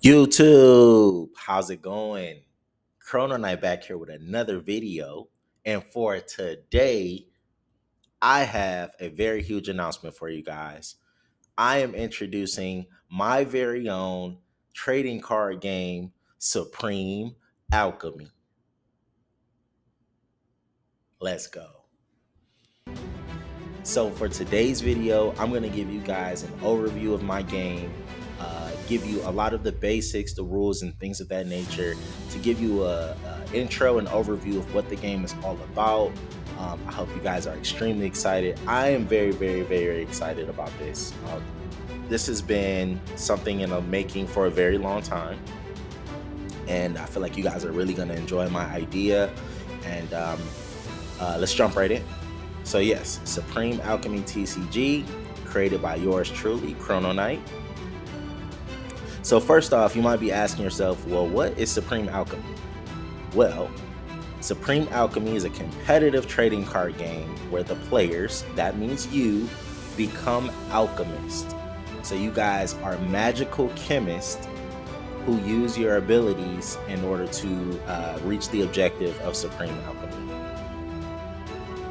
YouTube, how's it going? Chrono Knight back here with another video. And for today, I have a very huge announcement for you guys. I am introducing my very own trading card game, Supreme Alchemy. Let's go. So for today's video, I'm going to give you guys an overview of my game, give you a lot of the basics, the rules, and things of that nature, to give you a intro and overview of what the game is all about. I hope you guys are extremely excited. I am very, very, very excited about this. This has been something in the making for a very long time, and I feel like you guys are really going to enjoy my idea. And let's jump right in. So yes, Supreme Alchemy TCG, created by yours truly, Chrono Knight. So first off, you might be asking yourself, well, what is Supreme Alchemy? Well, Supreme Alchemy is a competitive trading card game where the players, that means you, become alchemists. So you guys are magical chemists who use your abilities in order to reach the objective of Supreme Alchemy.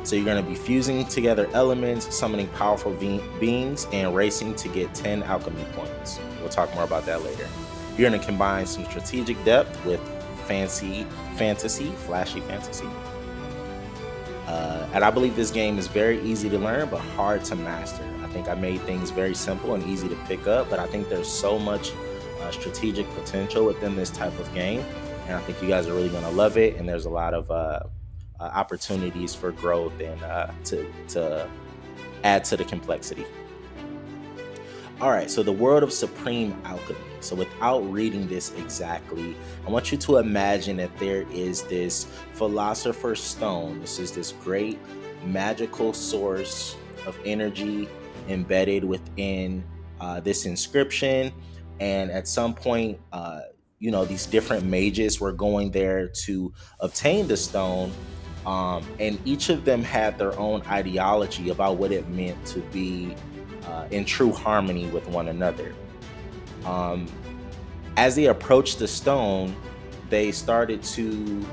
So you're going to be fusing together elements, summoning powerful beings, and racing to get 10 alchemy points. We'll talk more about that later. You're going to combine some strategic depth with flashy fantasy. And I believe this game is very easy to learn, but hard to master. I think I made things very simple and easy to pick up, but I think there's so much strategic potential within this type of game. And I think you guys are really going to love it. And there's a lot of opportunities for growth and to add to the complexity. All right, so the world of Supreme Alchemy. So without reading this exactly, I want you to imagine that there is this philosopher's stone. This is this great magical source of energy embedded within this inscription. And at some point, these different mages were going there to obtain the stone. And each of them had their own ideology about what it meant to be in true harmony with one another. As they approached the stone, they started to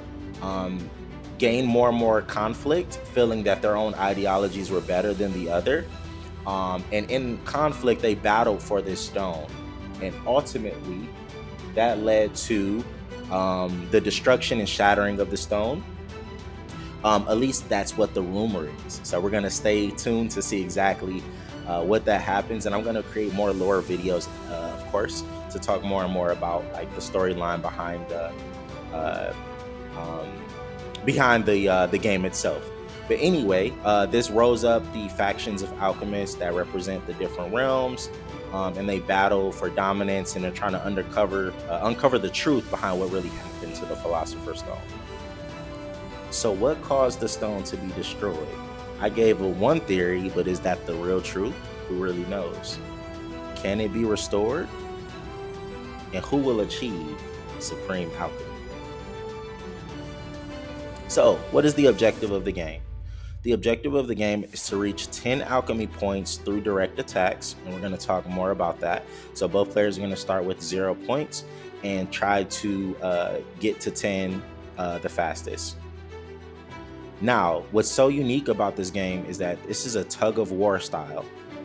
gain more and more conflict, feeling that their own ideologies were better than the other. And in conflict, they battled for this stone. And ultimately, that led to the destruction and shattering of the stone. At least that's what the rumor is. So we're going to stay tuned to see exactly what that happens. And I'm going to create more lore videos, of course, to talk more and more about like the storyline behind the game itself. But anyway, this rose up the factions of alchemists that represent the different realms, and they battle for dominance, and they're trying to uncover the truth behind what really happened to the Philosopher's Stone. So what caused the stone to be destroyed? I gave one theory, but is that the real truth? Who really knows? Can it be restored? And who will achieve Supreme Alchemy? So what is the objective of the game? The objective of the game is to reach 10 alchemy points through direct attacks, and we're going to talk more about that. So both players are going to start with 0 points and try to get to 10 the fastest. Now, what's so unique about this game is that this is a tug of war style.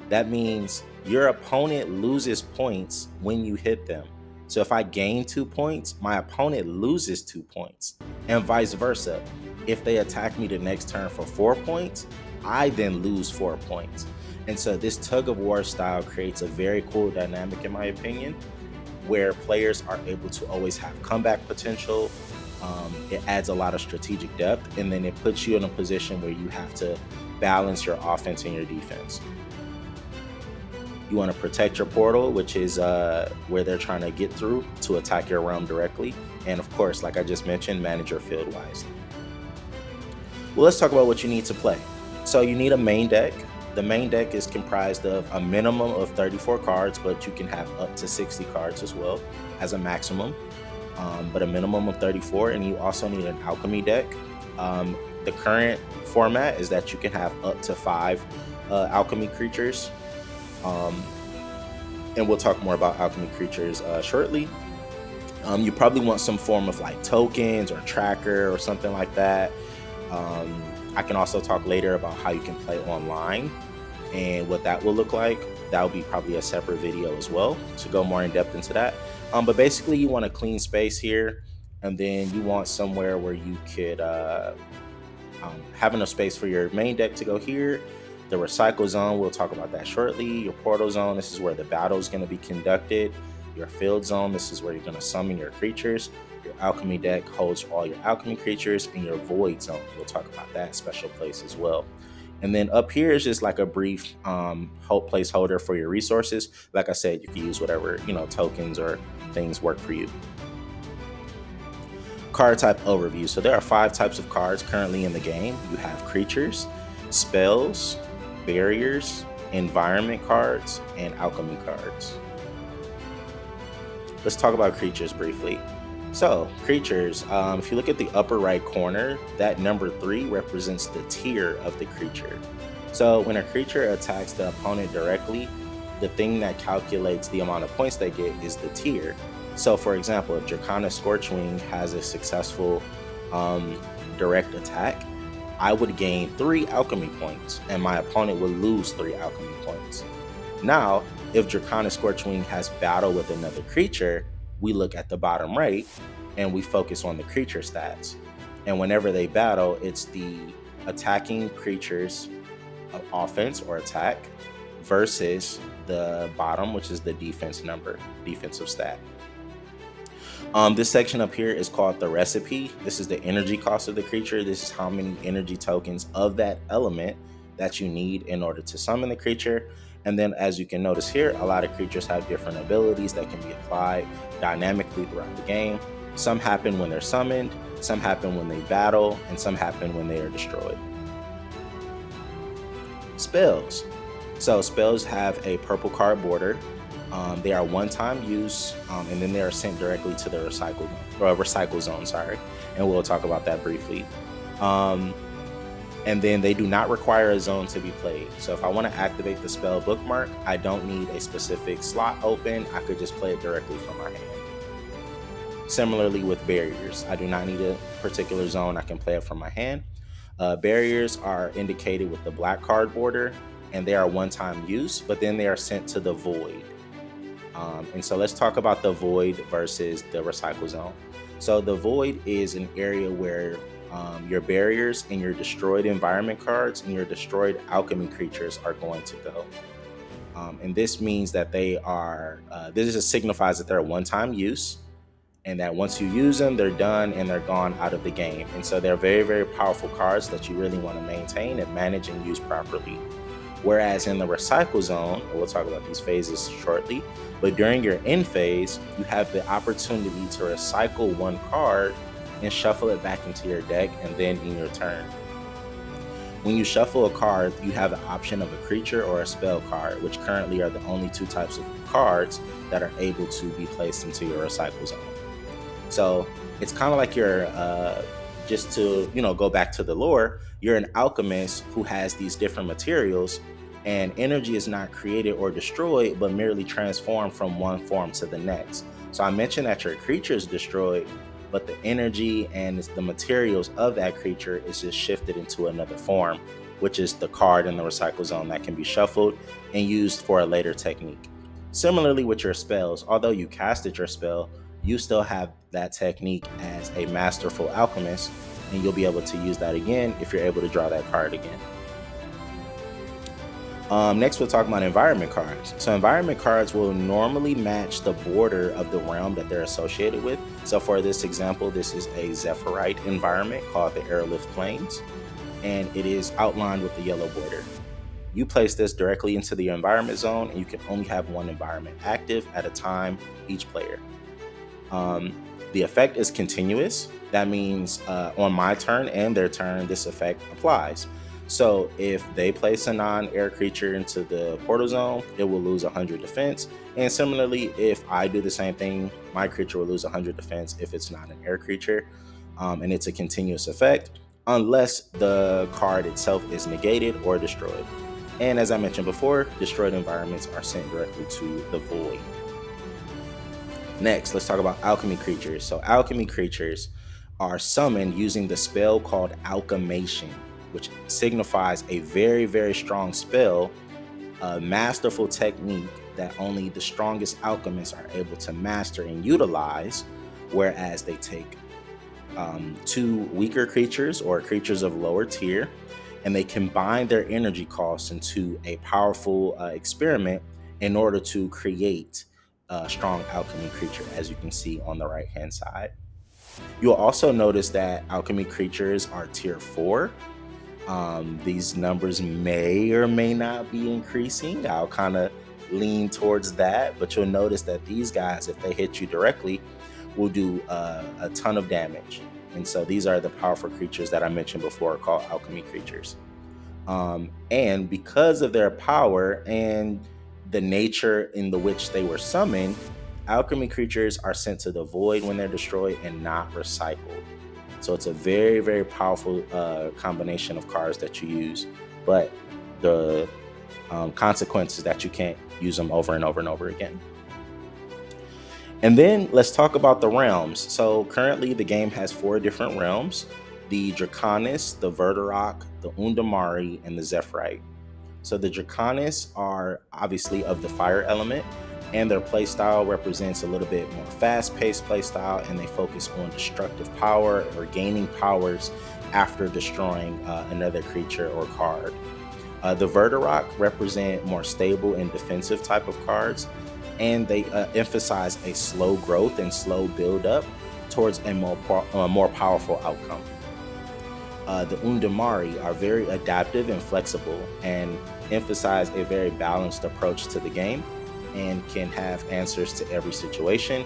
That means your opponent loses points when you hit them. So if I gain 2 points, my opponent loses 2 points, and vice versa. If they attack me the next turn for 4 points, I then lose 4 points. And so this tug of war style creates a very cool dynamic, in my opinion, where players are able to always have comeback potential. It adds a lot of strategic depth, and then it puts you in a position where you have to balance your offense and your defense. You want to protect your portal, which is where they're trying to get through to attack your realm directly. And of course, like I just mentioned, manage your field wisely. Well, let's talk about what you need to play. So you need a main deck. The main deck is comprised of a minimum of 34 cards, but you can have up to 60 cards as well as a maximum. But a minimum of 34, and you also need an alchemy deck. The current format is that you can have up to 5 alchemy creatures, and we'll talk more about alchemy creatures shortly. You probably want some form of like tokens or tracker or something like that. I can also talk later about how you can play online and what that will look like. That will be probably a separate video as well to go more in depth into that. But basically, you want a clean space here, and then you want somewhere where you could have enough space for your main deck to go here. The recycle zone, we'll talk about that shortly. Your portal zone, this is where the battle is going to be conducted. Your field zone, this is where you're going to summon your creatures. Your alchemy deck holds all your alchemy creatures. And your void zone, we'll talk about that special place as well. And then up here is just like a brief placeholder for your resources. Like I said, you can use whatever, tokens or things work for you. Card type overview. So there are 5 types of cards currently in the game. You have creatures, spells, barriers, environment cards, and alchemy cards. Let's talk about creatures briefly. So creatures, if you look at the upper right corner, that number 3 represents the tier of the creature. So when a creature attacks the opponent directly, the thing that calculates the amount of points they get is the tier. So for example, if Draconic Scorchwing has a successful direct attack, I would gain 3 alchemy points and my opponent would lose 3 alchemy points. Now, if Draconic Scorchwing has battle with another creature, we look at the bottom right and we focus on the creature stats. And whenever they battle, it's the attacking creature's offense or attack versus the bottom, which is the defensive stat. This section up here is called the recipe. This is the energy cost of the creature. This is how many energy tokens of that element that you need in order to summon the creature. And then as you can notice here, a lot of creatures have different abilities that can be applied dynamically throughout the game. Some happen when they're summoned, some happen when they battle, and some happen when they are destroyed. Spells. So spells have a purple card border. They are one-time use, and then they are sent directly to the recycle zone. And we'll talk about that briefly. And then they do not require a zone to be played. So if I want to activate the spell bookmark, I don't need a specific slot open. I could just play it directly from my hand. Similarly with barriers, I do not need a particular zone. I can play it from my hand. Barriers are indicated with the black card border, and they are one-time use, but then they are sent to the void. And so let's talk about the void versus the recycle zone. So the void is an area where your barriers and your destroyed environment cards and your destroyed alchemy creatures are going to go. And this means that they are, this just signifies that they're one-time use, and that once you use them, they're done and they're gone out of the game. And so they're very, very powerful cards that you really want to maintain and manage and use properly. Whereas in the recycle zone, and we'll talk about these phases shortly, but during your end phase, you have the opportunity to recycle one card and shuffle it back into your deck, and then in your turn. When you shuffle a card, you have the option of a creature or a spell card, which currently are the only 2 types of cards that are able to be placed into your recycle zone. So it's kind of like you're, just to go back to the lore, you're an alchemist who has these different materials, and energy is not created or destroyed, but merely transformed from one form to the next. So I mentioned that your creature is destroyed, but the energy and the materials of that creature is just shifted into another form, which is the card in the recycle zone that can be shuffled and used for a later technique. Similarly with your spells, although you casted your spell, you still have that technique as a masterful alchemist, and you'll be able to use that again if you're able to draw that card again. Next, we'll talk about environment cards. So environment cards will normally match the border of the realm that they're associated with. So for this example, this is a Zephyrite environment called the Airlift Plains, and it is outlined with the yellow border. You place this directly into the environment zone, and you can only have one environment active at a time, each player. The effect is continuous. That means on my turn and their turn, this effect applies. So if they place a non-air creature into the portal zone, it will lose 100 defense. And similarly, if I do the same thing, my creature will lose 100 defense if it's not an air creature. And it's a continuous effect unless the card itself is negated or destroyed. And as I mentioned before, destroyed environments are sent directly to the void. Next, let's talk about alchemy creatures. So alchemy creatures are summoned using the spell called alchemation, which signifies a very, very strong spell, a masterful technique that only the strongest alchemists are able to master and utilize, whereas they take two weaker creatures or creatures of lower tier, and they combine their energy costs into a powerful experiment in order to create a strong alchemy creature, as you can see on the right hand side. You'll also notice that alchemy creatures are tier 4. These numbers may or may not be increasing. I'll kind of lean towards that, but you'll notice that these guys, if they hit you directly, will do a ton of damage. And so these are the powerful creatures that I mentioned before called alchemy creatures. And because of their power and the nature in the which they were summoned, alchemy creatures are sent to the void when they're destroyed and not recycled. So it's a very, very powerful combination of cards that you use, but the consequence is that you can't use them over and over and over again. And then let's talk about the realms. So currently the game has 4 different realms: the Draconis, the Verdurock, the Undamari, and the Zephyrite. So the Draconis are obviously of the fire element, and their playstyle represents a little bit more fast-paced playstyle, and they focus on destructive power or gaining powers after destroying another creature or card. The Verdurock represent more stable and defensive type of cards, and they emphasize a slow growth and slow build up towards a more powerful outcome. The Undamari are very adaptive and flexible and emphasize a very balanced approach to the game and can have answers to every situation.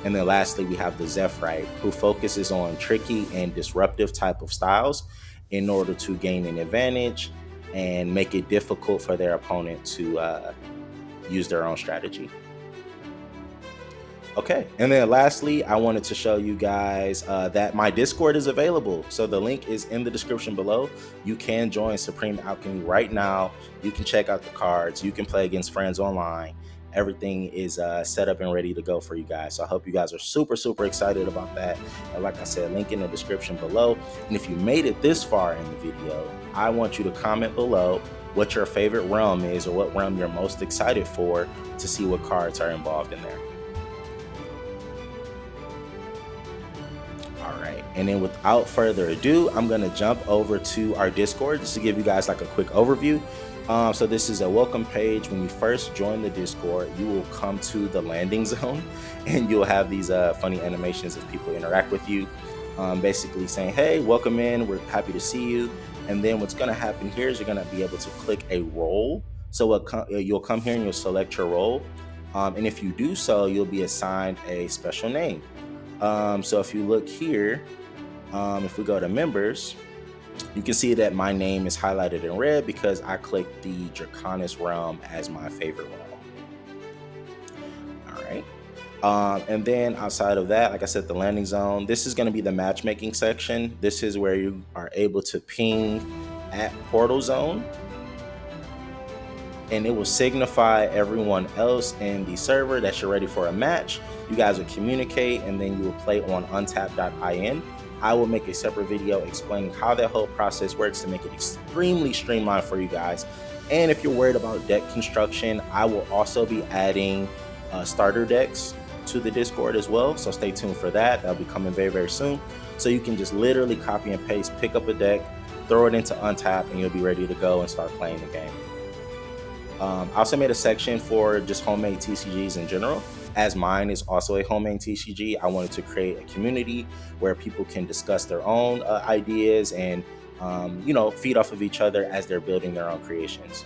And then lastly, we have the Zephyrite, who focuses on tricky and disruptive type of styles in order to gain an advantage and make it difficult for their opponent to use their own strategy. Okay, and then lastly, I wanted to show you guys that my Discord is available. So the link is in the description below. You can join Supreme Alchemy right now. You can check out the cards. You can play against friends online. Everything is set up and ready to go for you guys. So I hope you guys are super, super excited about that. And like I said, link in the description below. And if you made it this far in the video, I want you to comment below what your favorite realm is, or what realm you're most excited for to see what cards are involved in there. And then without further ado, I'm going to jump over to our Discord just to give you guys like a quick overview. So this is a welcome page. When you first join the Discord, you will come to the landing zone and you'll have these funny animations as people interact with you, basically saying, hey, welcome in, we're happy to see you. And then what's going to happen here is you're going to be able to click a role. So you'll come here and you'll select your role. And if you do so, you'll be assigned a special name. So if you look here, if we go to members, you can see that my name is highlighted in red because I clicked the Draconis realm as my favorite realm. All right. And then outside of that, like I said, the landing zone, this is going to be the matchmaking section. This is where you are able to ping at portal zone, and it will signify everyone else in the server that you're ready for a match. You guys will communicate, and then you will play on untap.in. I will make a separate video explaining how that whole process works to make it extremely streamlined for you guys. And if you're worried about deck construction, I will also be adding starter decks to the Discord as well. So stay tuned for that. That'll be coming very, very soon. So you can just literally copy and paste, pick up a deck, throw it into Untap, and you'll be ready to go and start playing the game. I also made a section for just homemade TCGs in general. As mine is also a homemade TCG, I wanted to create a community where people can discuss their own ideas and, feed off of each other as they're building their own creations.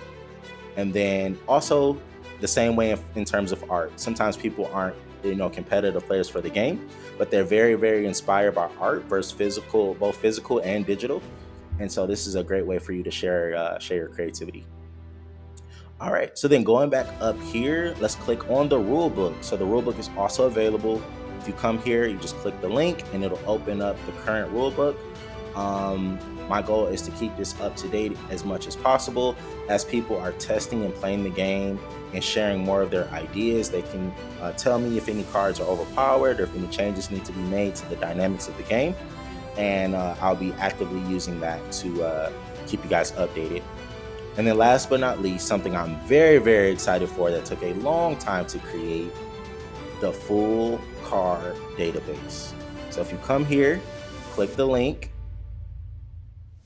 And then also the same way in terms of art. Sometimes people aren't, competitive players for the game, but they're very, very inspired by art versus physical, both physical and digital. And so this is a great way for you to share your creativity. All right, so then going back up here, let's click on the rule book. So the rule book is also available. If you come here, you just click the link and it'll open up the current rule book. My goal is to keep this up to date as much as possible. As people are testing and playing the game and sharing more of their ideas, they can tell me if any cards are overpowered or if any changes need to be made to the dynamics of the game. And I'll be actively using that to keep you guys updated. And then last but not least, something I'm very, very excited for that took a long time to create, the full card database. So if you come here, click the link,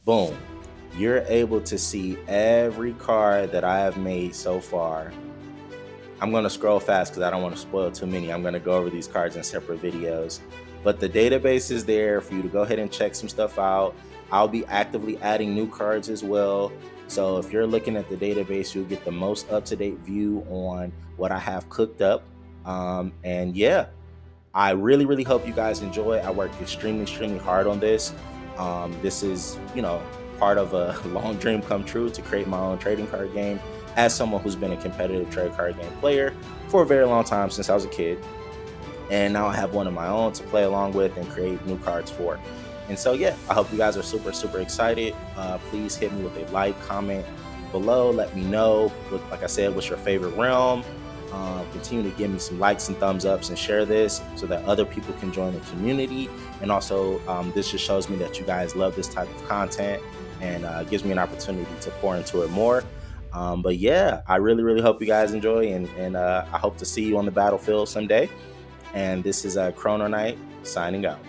boom, you're able to see every card that I have made so far. I'm going to scroll fast because I don't want to spoil too many. I'm going to go over these cards in separate videos. But the database is there for you to go ahead and check some stuff out. I'll be actively adding new cards as well. So if you're looking at the database, you'll get the most up-to-date view on what I have cooked up. And yeah, I really, really hope you guys enjoy. I worked extremely, extremely hard on this. This is, part of a long dream come true to create my own trading card game as someone who's been a competitive trade card game player for a very long time, since I was a kid. And now I have one of my own to play along with and create new cards for. And so, yeah, I hope you guys are super, super excited. Please hit me with a like, comment below. Let me know, like I said, what's your favorite realm. Continue to give me some likes and thumbs ups and share this so that other people can join the community. And also, this just shows me that you guys love this type of content and gives me an opportunity to pour into it more. But yeah, I really, really hope you guys enjoy, and I hope to see you on the battlefield someday. And this is Chrono Knight signing out.